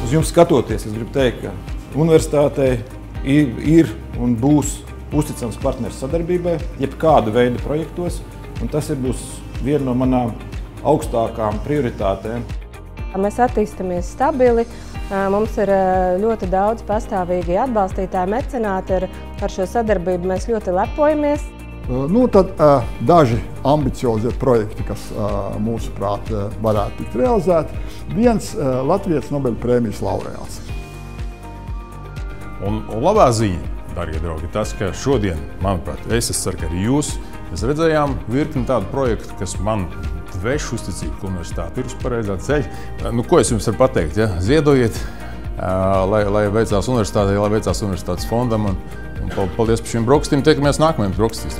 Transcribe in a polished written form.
Uz jums skatoties, es gribu teikt, ka universitātei ir un būs uzticams partners sadarbībai, jebkāda veida projektos, un tas būs viena no manām augstākām prioritātēm. Mēs attīstamies stabili, mums ir ļoti daudz pastāvīgi atbalstītāji, mecenāti, ar šo sadarbību mēs ļoti lepojamies. Tad daži ambiciozie projekti, kas mūsuprāt varētu tikt realizēti. Viens Latvijas Nobela prēmijas laureāts. Un labā ziņa, darbie draugi, tas, ka šodien, manuprāt, es ceru, ka arī jūs, mēs redzējām virkni tādu projektu, kas man dveš uzticību, ka universitāte ir uz pareizā ceļa. Ko es jums varu pateikt? Ja? Ziedojiet, lai veicās universitātei, lai veicās universitātes fondam. Un paldies par šiem brokastīm. Tiekamies nākamajiem brokastīs.